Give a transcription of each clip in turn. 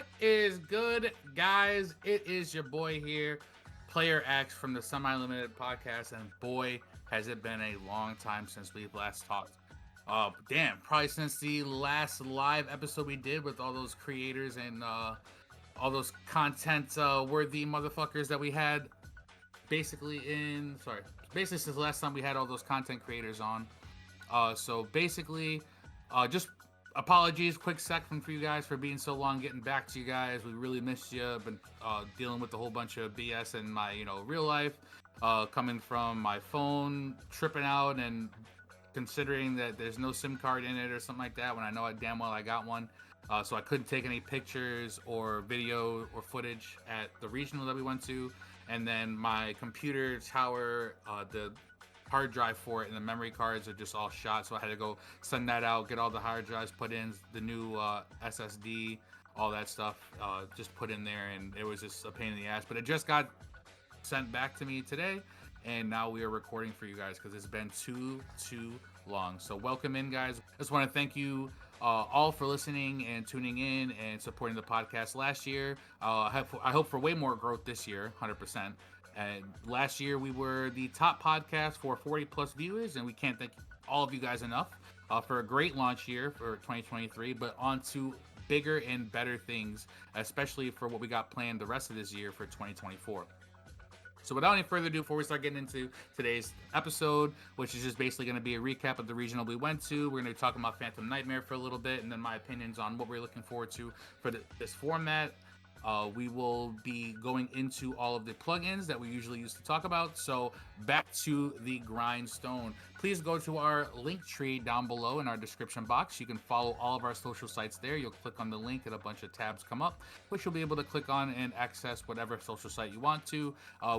What is good, guys? It is your boy here, Player X from the Semi-Limited Podcast, and boy, has it been a long time since we've last talked. Damn, probably since the last live episode we did with all those creators and all those content worthy motherfuckers that we had. Basically since the last time we had all those content creators on. Just apologies, quick second for you guys for being so long getting back to you guys. We really missed you. Been dealing with a whole bunch of BS in my real life, coming from my phone tripping out and considering that there's no SIM card in it or something like that when I know damn well I got one. So I couldn't take any pictures or video or footage at the regional that we went to, and then my computer tower, the hard drive for it and the memory cards are just all shot, so I had to go send that out, get all the hard drives put in, the new SSD, all that stuff just put in there, and it was just a pain in the ass, but it just got sent back to me today, and now we are recording for you guys because it's been too long. So welcome in, guys. I just want to thank you all for listening and tuning in and supporting the podcast last year. I hope for way more growth this year, 100%. And last year we were the top podcast for 40 plus viewers, and we can't thank all of you guys enough for a great launch year for 2023, but on to bigger and better things, especially for what we got planned the rest of this year for 2024. So without any further ado, before we start getting into today's episode, which is just basically going to be a recap of the regional we went to, we're going to be talking about Phantom Nightmare for a little bit, and then my opinions on what we're looking forward to for this format. We will be going into all of the plugins that we usually use to talk about. So back to the grindstone. Please go to our link tree down below in our description box. You can follow all of our social sites there. You'll click on the link and a bunch of tabs come up, which you'll be able to click on and access whatever social site you want to.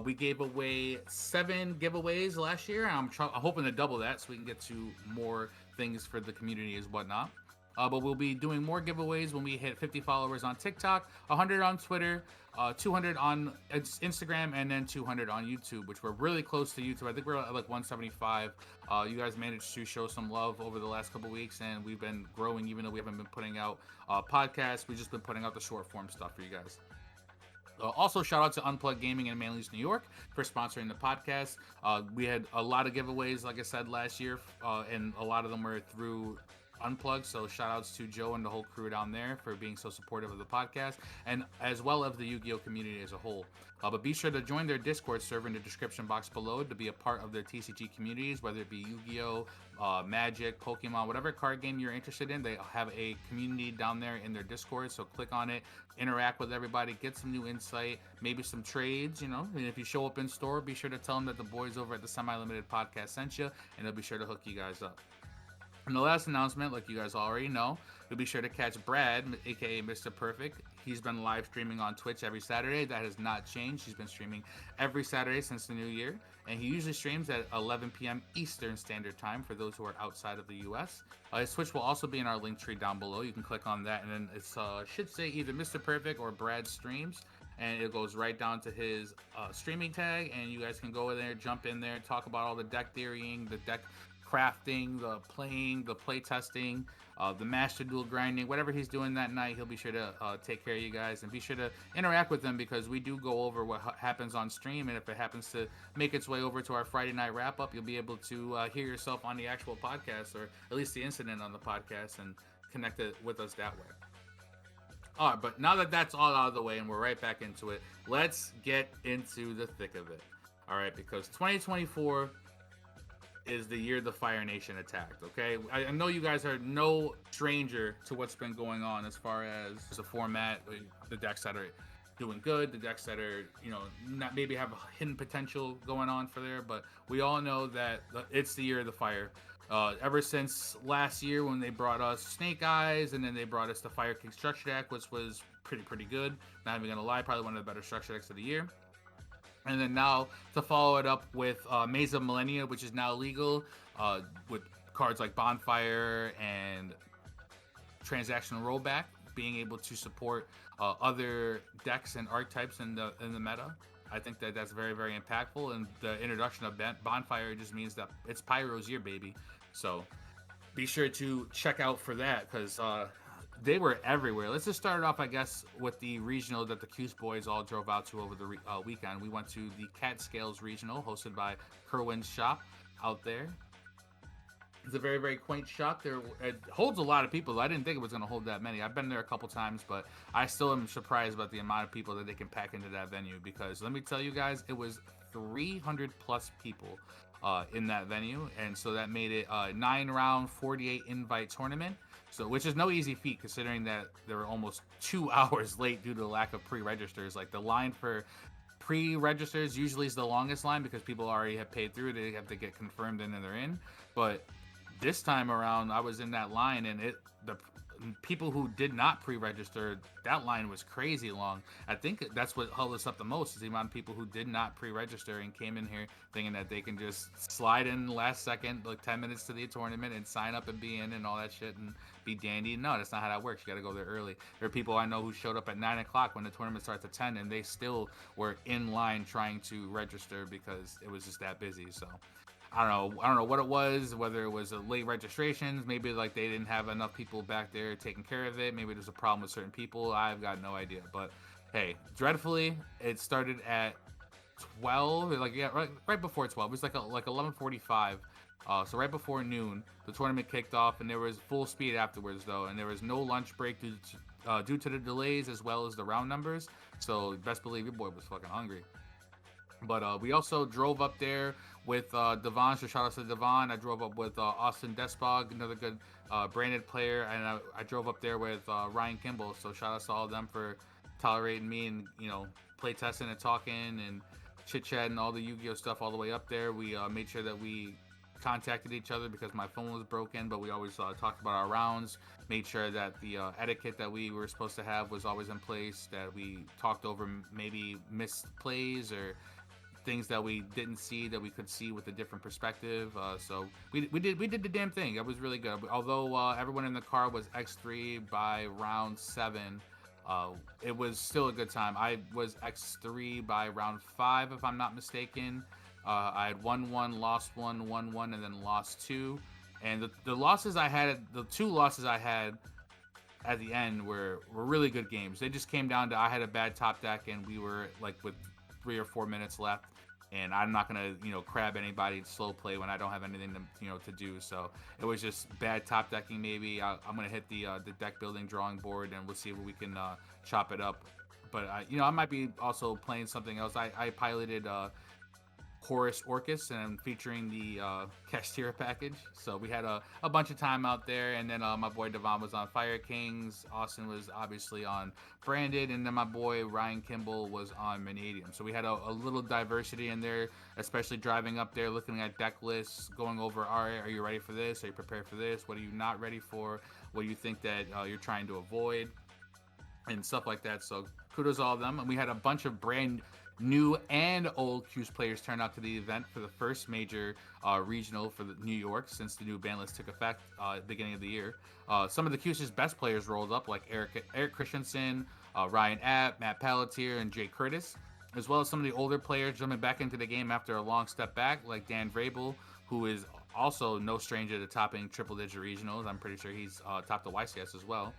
We gave away 7 giveaways last year. I'm hoping to double that so we can get to more things for the community as whatnot. But we'll be doing more giveaways when we hit 50 followers on TikTok, 100 on Twitter, 200 on Instagram, and then 200 on YouTube, which we're really close to YouTube. I think we're at like 175. You guys managed to show some love over the last couple weeks, and we've been growing even though we haven't been putting out podcasts. We've just been putting out the short form stuff for you guys. Also, shout out to Unplugged Gaming in Manly's, New York for sponsoring the podcast. We had a lot of giveaways, like I said, last year, and a lot of them were through Unplugged, so shout outs to Joe and the whole crew down there for being so supportive of the podcast, and as well as the Yu-Gi-Oh community as a whole. But be sure to join their Discord server in the description box below to be a part of their TCG communities, whether it be Yu-Gi-Oh, Magic, Pokemon, whatever card game you're interested in. They have a community down there in their Discord, so click on it, interact with everybody, get some new insight, maybe some trades, and if you show up in store, be sure to tell them that the boys over at the Semi-Limited Podcast sent you, and they'll be sure to hook you guys up. And the last announcement, like you guys already know, you'll be sure to catch Brad, aka Mr. Perfect. He's been live streaming on Twitch every Saturday. That has not changed. He's been streaming every Saturday since the new year. And he usually streams at 11 p.m. Eastern Standard Time for those who are outside of the U.S. His Twitch will also be in our link tree down below. You can click on that, and then it should say either Mr. Perfect or Brad Streams. And it goes right down to his streaming tag, and you guys can go in there, jump in there, talk about all the deck theorying, the deck crafting, the playing, the play testing, the master duel grinding, whatever he's doing that night, he'll be sure to take care of you guys, and be sure to interact with him because we do go over what happens on stream, and if it happens to make its way over to our Friday night wrap up, you'll be able to hear yourself on the actual podcast, or at least the incident on the podcast, and connect it with us that way. All right, but now that that's all out of the way and we're right back into it, let's get into the thick of it. All right, because 2024 is the year the Fire Nation attacked, okay? I know you guys are no stranger to what's been going on as far as the format, the decks that are doing good, the decks that are, not maybe have a hidden potential going on for there, but we all know that it's the year of the Fire. Ever since last year when they brought us Snake Eyes, and then they brought us the Fire King Structure deck, which was pretty good. Not even gonna lie, probably one of the better structure decks of the year. And then now to follow it up with Maze of Millennia, which is now legal, with cards like Bonfire and Transactional Rollback being able to support other decks and archetypes in the meta. I think that that's very, very impactful, and the introduction of Bonfire just means that it's Pyro's year, baby. So be sure to check out for that, because they were everywhere. Let's just start it off, I guess, with the regional that the Cuse boys all drove out to over the weekend. We went to the Catskills regional, hosted by Kerwin's shop out there. It's a very, very quaint shop. There, it holds a lot of people. I didn't think it was going to hold that many. I've been there a couple times, but I still am surprised about the amount of people that they can pack into that venue. Because let me tell you guys, it was 300 plus people in that venue, and so that made it a 9-round, 48 invite tournament. So, which is no easy feat considering that they were almost 2 hours late due to the lack of pre-registers. Like the line for pre-registers usually is the longest line because people already have paid through. They have to get confirmed and then they're in. But this time around, I was in that line, and the people who did not pre-register, that line was crazy long. I think that's what held us up the most, is the amount of people who did not pre-register and came in here thinking that they can just slide in last second, like 10 minutes to the tournament, and sign up and be in and all that shit and be dandy. No, that's not how that works. You got to go there early. There are people I know who showed up at 9 o'clock when the tournament starts at 10, and they still were in line trying to register because it was just that busy. So I don't know what it was, whether it was a late registrations, maybe like they didn't have enough people back there taking care of it, maybe there's a problem with certain people. I've got no idea. But hey, dreadfully, it started at 12, like yeah, right before 12. It was like 11:45. So right before noon, the tournament kicked off, and there was full speed afterwards though, and there was no lunch break due to the delays as well as the round numbers. So best believe your boy was fucking hungry. But we also drove up there with Devon. So shout out to Devon. I drove up with Austin Despog, another good branded player, and I drove up there with Ryan Kimball. So shout out to all of them for tolerating me and play testing and talking and chit chatting all the Yu-Gi-Oh stuff all the way up there. We made sure that we contacted each other because my phone was broken, but we always talked about our rounds, made sure that the etiquette that we were supposed to have was always in place, that we talked over maybe missed plays or things that we didn't see that we could see with a different perspective. So we did the damn thing. It was really good. Although everyone in the car was X3 by round 7, it was still a good time. I was X3 by round 5, if I'm not mistaken. I had won 1, lost 1, won 1, and then lost 2. And the losses I had, the 2 losses I had at the end were really good games. They just came down to I had a bad top deck, and we were like with 3 or 4 minutes left, and I'm not gonna crab anybody slow play when I don't have anything to do. So it was just bad top decking. Maybe I'm gonna hit the deck building drawing board, and we'll see if we can chop it up. But I might be also playing something else. I piloted Chorus Orcus and featuring the Cashtira package. So we had a bunch of time out there, and then my boy Devon was on Fire Kings, Austin was obviously on Branded, and then my boy Ryan Kimball was on Vanadium. So we had a little diversity in there, especially driving up there, looking at deck lists, going over, all right, are you ready for this? Are you prepared for this? What are you not ready for? What do you think that you're trying to avoid? And stuff like that. So kudos to all of them. And we had a bunch of brand new and old Cuse players turn out to the event for the first major regional for New York since the new ban list took effect at the beginning of the year. Some of the Cuse's best players rolled up, like Eric Christensen, Ryan App, Matt Pelletier, and Jay Curtis, as well as some of the older players jumping back into the game after a long step back, like Dan Vrabel, who is also no stranger to topping triple-digit regionals. I'm pretty sure he's topped the YCS as well.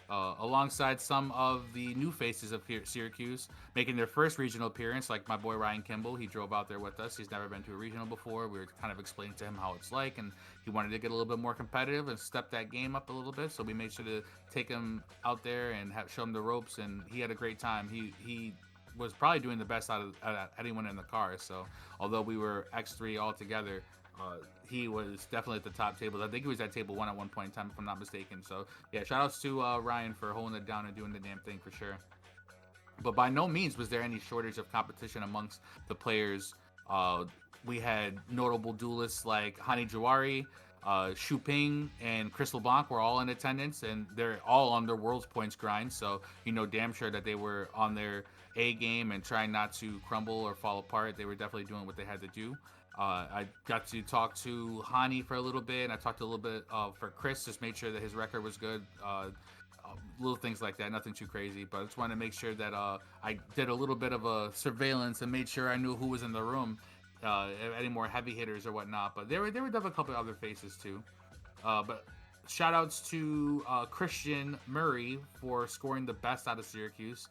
Alongside some of the new faces of Syracuse making their first regional appearance, like my boy Ryan Kimball. He drove out there with us. He's never been to a regional before. We were kind of explaining to him how it's like, and he wanted to get a little bit more competitive and step that game up a little bit. So we made sure to take him out there and show him the ropes, and he had a great time. He was probably doing the best out of anyone in the car. So although we were X3 all together, he was definitely at the top table. I think he was at table 1 at one point in time, if I'm not mistaken. So yeah, shout outs to Ryan for holding it down and doing the damn thing for sure. But by no means was there any shortage of competition amongst the players. We had notable duelists like Hani Jawari, Shu Ping, and Crystal Blanc were all in attendance, and they're all on their World's Points grind. So damn sure that they were on their A game and trying not to crumble or fall apart. They were definitely doing what they had to do. I got to talk to Hani for a little bit, and I talked a little bit for Chris, just made sure that his record was good. Little things like that, nothing too crazy, but I just wanted to make sure that I did a little bit of a surveillance and made sure I knew who was in the room, any more heavy hitters or whatnot. But there were definitely a couple of other faces too. But shout outs to Christian Murray for scoring the best out of Syracuse.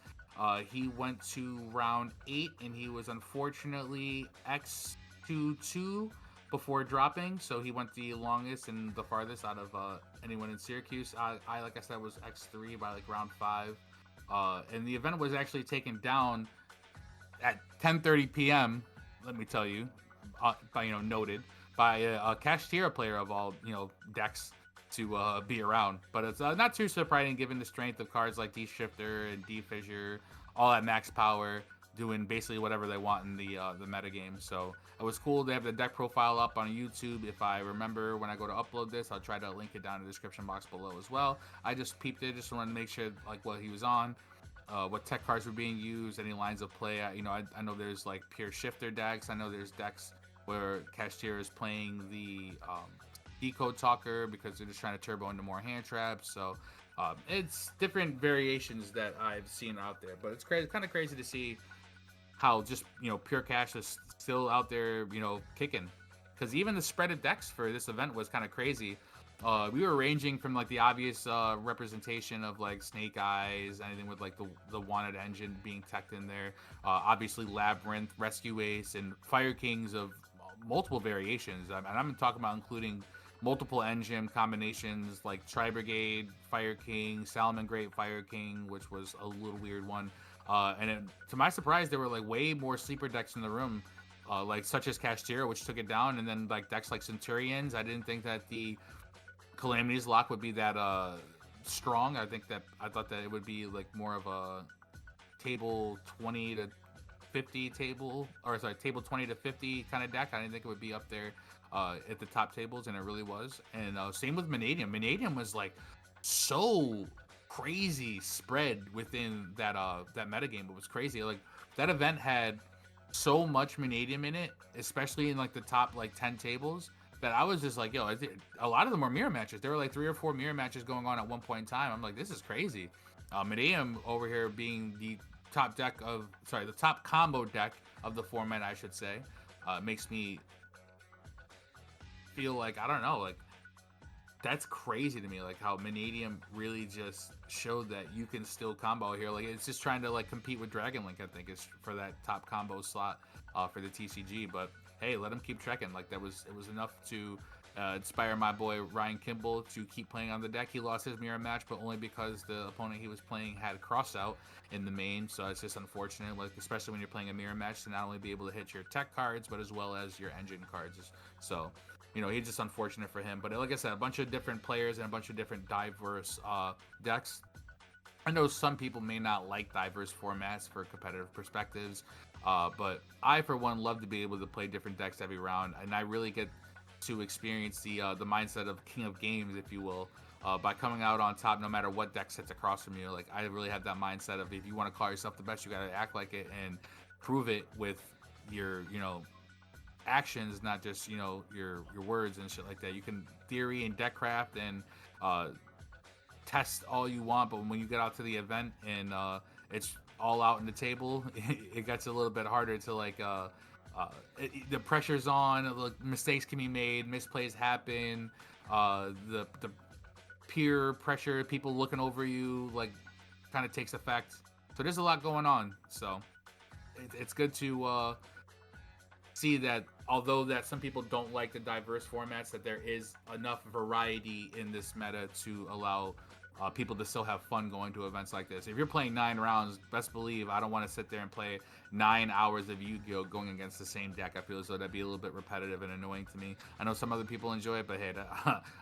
He went to round 8 and he was unfortunately X22 before dropping, so he went the longest and the farthest out of anyone in Syracuse. I like I said, was X3 by like round 5. And the event was actually taken down at 10:30 p.m. Let me tell you, by noted by a Cashtira player of all decks to be around. But it's not too surprising given the strength of cards like D Shifter and D Fissure, all at max power, doing basically whatever they want in the metagame. So it was cool to have the deck profile up on YouTube. If I remember when I go to upload this, I'll try to link it down in the description box below as well. I just peeped it, just wanted to make sure like what he was on. What tech cards were being used, any lines of play. I know there's like pure shifter decks. I know there's decks where Cashier is playing the Decode Talker because they're just trying to turbo into more hand traps. So it's different variations that I've seen out there. But it's kind of crazy to see how just pure cash is still out there, kicking. Because even the spread of decks for this event was kind of crazy. We were ranging from like the obvious representation of like Snake Eyes, anything with like the wanted engine being teched in there. Obviously Labyrinth, Rescue Ace, and Fire Kings of multiple variations. And I'm talking about including multiple engine combinations like Tri Brigade, Fire King, Salamangreat Fire King, which was a little weird one. To my surprise, there were like way more sleeper decks in the room. Like such as Cashtira, which took it down, and then like decks like Centurions. I didn't think that the Calamity's lock would be that strong. I thought that it would be like more of a table 20 to 50 table, or sorry, table 20 to 50 kind of deck. I didn't think it would be up there at the top tables, and it really was. And same with Vanadium. Vanadium was like so crazy spread within that metagame. It was crazy. Like that event had so much Vanadium in it, especially in like the top like 10 tables, that I was just like, yo, a lot of them were mirror matches. There were like 3 or 4 mirror matches going on at one point in time. I'm like, this is crazy. Vanadium over here being the top combo deck of the format, I should say, makes me feel like, I don't know, like that's crazy to me, like how Vanadium really just showed that you can still combo here. Like it's just trying to like compete with Dragon Link, I think, is for that top combo slot for the TCG. But hey, let him keep trekking. Like it was enough to inspire my boy Ryan Kimball to keep playing on the deck. He lost his mirror match, but only because the opponent he was playing had cross out in the main. So it's just unfortunate, like especially when you're playing a mirror match, to not only be able to hit your tech cards, but as well as your engine cards. So he's just unfortunate for him. But like I said, a bunch of different players and a bunch of different diverse decks. I know some people may not like diverse formats for competitive perspectives, but I, for one, love to be able to play different decks every round, and I really get to experience the mindset of king of games, if you will, by coming out on top no matter what deck sits across from you. Like I really have that mindset of, if you want to call yourself the best, you got to act like it and prove it with your actions, not just your words and shit like that. You can theory and deck craft and test all you want, but when you get out to the event and it's all out in the table, it gets a little bit harder to like the pressure's on. Like, mistakes can be made, misplays happen, the peer pressure, people looking over you, like kind of takes effect. So there's a lot going on. So it's good to see that, although that some people don't like the diverse formats, that there is enough variety in this meta to allow people to still have fun going to events like this. If you're playing 9 rounds, best believe I don't want to sit there and play 9 hours of Yu-Gi-Oh! Going against the same deck. I feel as though that'd be a little bit repetitive and annoying to me. I know some other people enjoy it, but hey,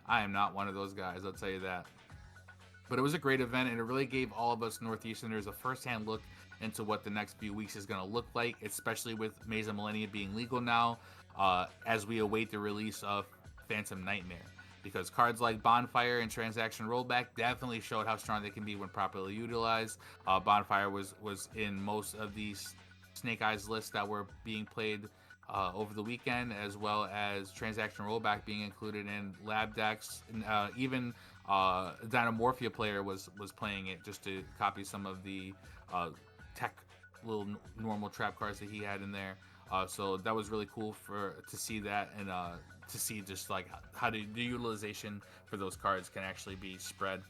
I am not one of those guys, I'll tell you that. But it was a great event, and it really gave all of us Northeasterners a first-hand look into what the next few weeks is going to look like, especially with Maze Millennia being legal now, as we await the release of Phantom Nightmare. Because cards like Bonfire and Transaction Rollback definitely showed how strong they can be when properly utilized. Bonfire was in most of these Snake Eyes lists that were being played over the weekend, as well as Transaction Rollback being included in lab decks. And, even Dynamorphia player was playing it just to copy some of the tech little normal trap cards that he had in there. So that was really cool to see that, and to see just like how the utilization for those cards can actually be spread.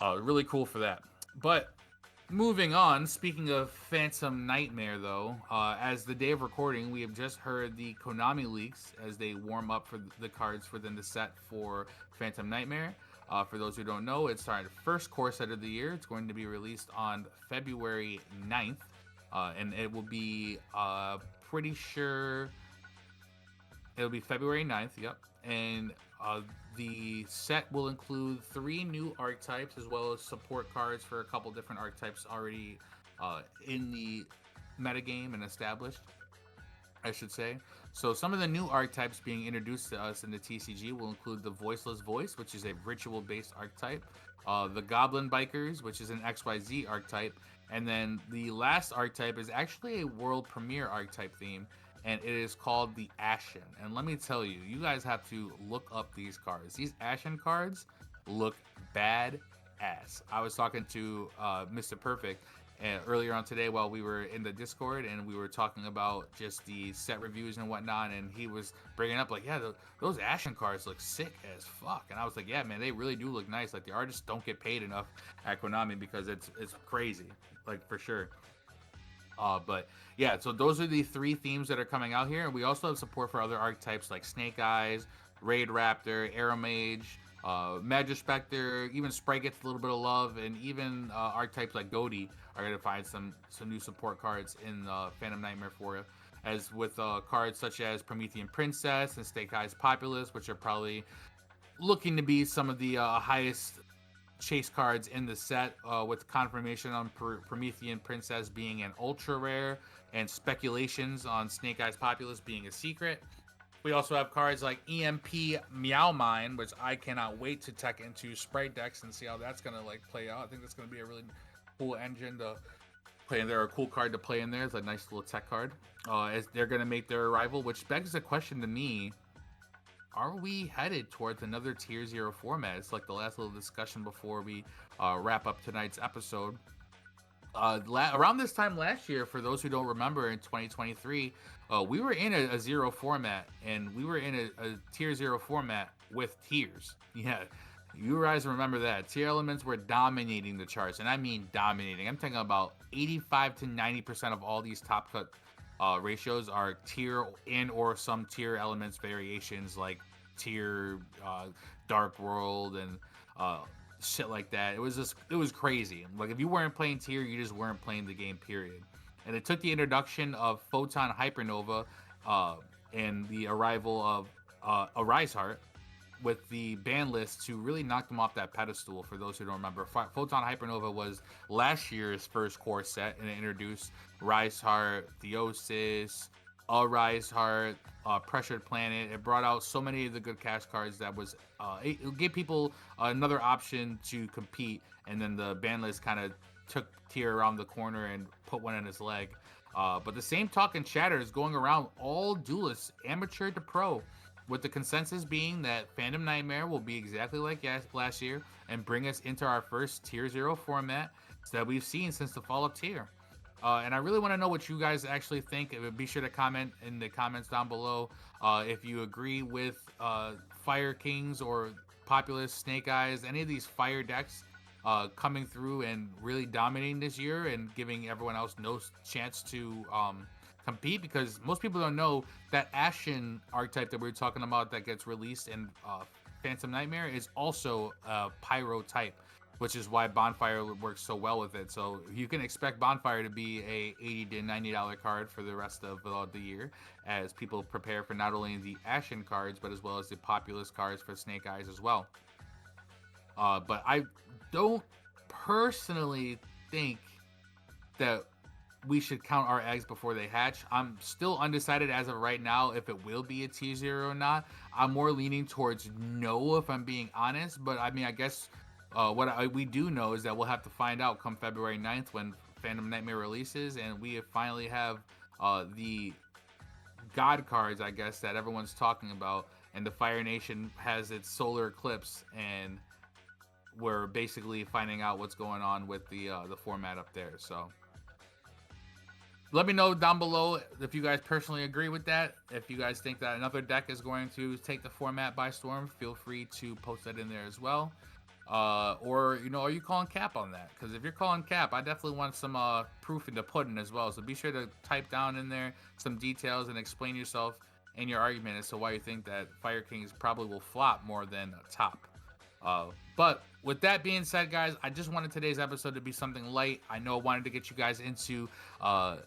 Really cool for that. But moving on, speaking of Phantom Nightmare, though, as the day of recording, we have just heard the Konami leaks as they warm up for the cards within the set for Phantom Nightmare. For those who don't know, it's our first core set of the year. It's going to be released on February 9th, and it will be pretty sure it'll be February 9th, yep. And the set will include 3 new archetypes as well as support cards for a couple different archetypes already in the metagame and established, I should say. So some of the new archetypes being introduced to us in the TCG will include the Voiceless Voice, which is a ritual-based archetype, the Goblin Bikers, which is an XYZ archetype, and then the last archetype is actually a world premiere archetype theme, and it is called the Ashen. And let me tell you, you guys have to look up these cards. These Ashen cards look bad ass. I was talking to Mr. Perfect earlier on today while we were in the Discord, and we were talking about just the set reviews and whatnot, and he was bringing up like, yeah, those Ashen cards look sick as fuck. And I was like, yeah, man, they really do look nice. Like, the artists don't get paid enough at Konami because it's crazy, like, for sure. But yeah, so those are the 3 themes that are coming out here. And we also have support for other archetypes like Snake Eyes, Raid Raptor, Arrow Mage, Magispector, even Sprite gets a little bit of love, and even archetypes like Goaty are going to find some new support cards in Phantom Nightmare for you. As with cards such as Promethean Princess and Snake Eyes Populous, which are probably looking to be some of the highest chase cards in the set, with confirmation on Promethean Princess being an ultra rare and speculations on Snake Eyes Populous being a secret. We also have cards like EMP Meow Mine, which I cannot wait to tech into Sprite decks and see how that's gonna like play out. I think that's gonna be a really cool engine to play in there, a cool card to play in there. It's a nice little tech card. As they're gonna make their arrival, which begs the question to me: are we headed towards another Tier 0 format? It's like the last little discussion before we wrap up tonight's episode. Around this time last year, for those who don't remember, in 2023, we were in a 0 format, and we were in a Tier 0 format with tiers. Yeah, you guys remember that. Tier elements were dominating the charts, and I mean dominating. I'm talking about 85 to 90% of all these top cut ratios are tier or some tier elements variations, like tier Dark World and shit like that. It was crazy. Like, if you weren't playing tier, you just weren't playing the game, period. And it took the introduction of Photon Hypernova and the arrival of Arise Heart with the ban list to really knock them off that pedestal. For those who don't remember, Photon Hypernova was last year's first core set, and it introduced Rise Heart, Theosis, Rise Heart, Pressured Planet. It brought out so many of the good cash cards that was it gave people another option to compete, and then the ban list kind of took tier around the corner and put one in his leg. But the same talk and chatter is going around all duelists, amateur to pro, with the consensus being that Phantom Nightmare will be exactly like last year and bring us into our first Tier 0 format that we've seen since the fall of Tier. And I really want to know what you guys actually think. Be sure to comment in the comments down below if you agree with Fire Kings or Populous, Snake Eyes, any of these fire decks coming through and really dominating this year and giving everyone else no chance to compete, because most people don't know that Ashen archetype that we were talking about that gets released in Phantom Nightmare is also a Pyro type, which is why Bonfire works so well with it. So you can expect Bonfire to be a $80 to $90 card for the rest of the year, as people prepare for not only the Ashen cards, but as well as the Populous cards for Snake Eyes as well. But I don't personally think that we should count our eggs before they hatch. I'm still undecided as of right now if it will be a T0 or not. I'm more leaning towards no, if I'm being honest. But I mean, I guess we do know is that we'll have to find out come February 9th when Phantom Nightmare releases, and we finally have the God cards, I guess, that everyone's talking about, and the Fire Nation has its solar eclipse, and we're basically finding out what's going on with the format up there. So let me know down below if you guys personally agree with that. If you guys think that another deck is going to take the format by storm, feel free to post that in there as well. Or, you know, are you calling cap on that? Because if you're calling cap, I definitely want some proof in the pudding as well. So be sure to type down in there some details and explain yourself and your argument as to why you think that Fire Kings probably will flop more than top. But with that being said, guys, I just wanted today's episode to be something light. I know I wanted to get you guys into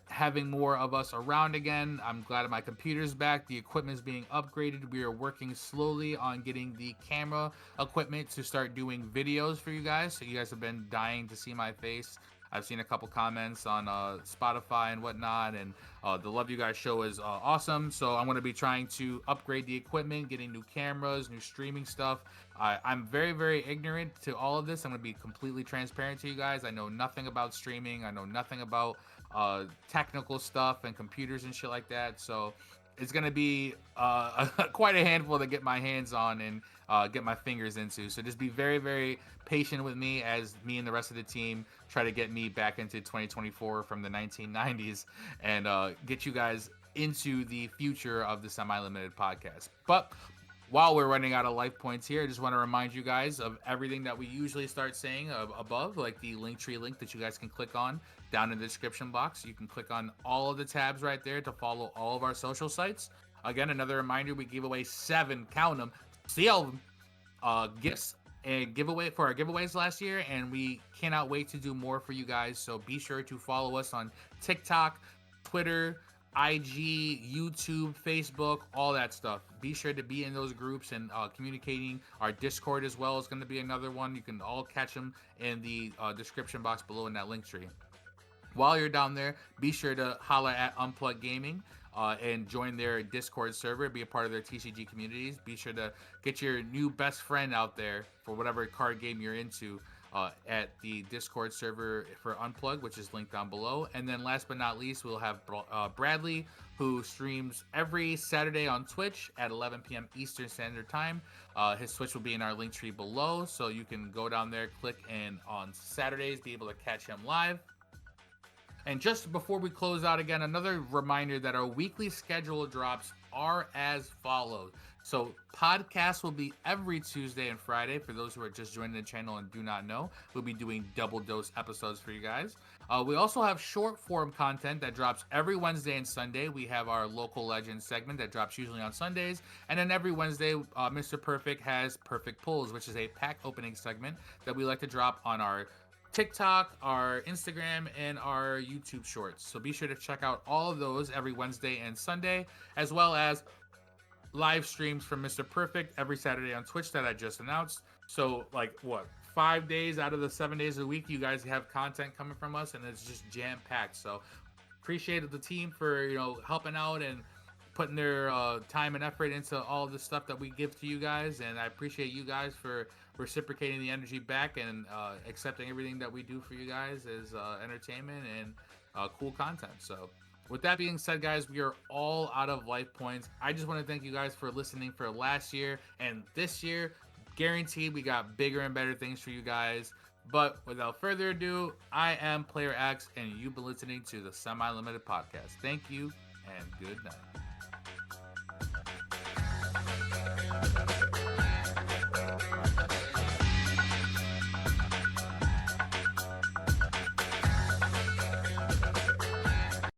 having more of us around again. I'm glad my computer's back. The equipment is being upgraded. We are working slowly on getting the camera equipment to start doing videos for you guys. So you guys have been dying to see my face. I've seen a couple comments on Spotify and whatnot, and the Love You Guys show is awesome. So I'm going to be trying to upgrade the equipment, getting new cameras, new streaming stuff. I'm very, very ignorant to all of this. I'm going to be completely transparent to you guys. I know nothing about streaming. I know nothing about technical stuff and computers and shit like that. So it's going to be quite a handful to get my hands on and get my fingers into. So just be very, very patient with me as me and the rest of the team try to get me back into 2024 from the 1990s and get you guys into the future of the Semi-Limited podcast. But while we're running out of life points here, I just want to remind you guys of everything that we usually start saying above, like the Linktree link that you guys can click on down in the description box. You can click on all of the tabs right there to follow all of our social sites. Again, another reminder, we gave away 7, count them, seal gifts and giveaway for our giveaways last year, and we cannot wait to do more for you guys. So be sure to follow us on TikTok, Twitter, IG, YouTube, Facebook, all that stuff. Be sure to be in those groups and communicating. Our Discord as well is going to be another one. You can all catch them in the description box below in that link tree. While you're down there, be sure to holla at Unplugged Gaming and join their Discord server, be a part of their TCG communities. Be sure to get your new best friend out there for whatever card game you're into at the Discord server for Unplugged, which is linked down below. And then last but not least, we'll have Bradley, who streams every Saturday on Twitch at 11 p.m. Eastern Standard Time. His Twitch will be in our link tree below, so you can go down there, click, and on Saturdays be able to catch him live. And just before we close out again, another reminder that our weekly schedule drops are as follows. So podcasts will be every Tuesday and Friday. For those who are just joining the channel and do not know, we'll be doing double dose episodes for you guys. We also have short form content that drops every Wednesday and Sunday. We have our local legends segment that drops usually on Sundays. And then every Wednesday, Mr. Perfect has Perfect Pulls, which is a pack opening segment that we like to drop on our TikTok, our Instagram, and our YouTube shorts. So be sure to check out all of those every Wednesday and Sunday, as well as live streams from Mr. Perfect every Saturday on Twitch that I just announced. So like what, 5 days out of the 7 days a week, you guys have content coming from us, and it's just jam packed. So appreciate the team for helping out and putting their time and effort into all the stuff that we give to you guys, and I appreciate you guys for reciprocating the energy back and accepting everything that we do for you guys as entertainment and cool content. So with that being said, guys, we are all out of life points. I just want to thank you guys for listening for last year and this year. Guaranteed we got bigger and better things for you guys. But without further ado, I am Player X, and you've been listening to the Semi-Limited Podcast. Thank you, and good night.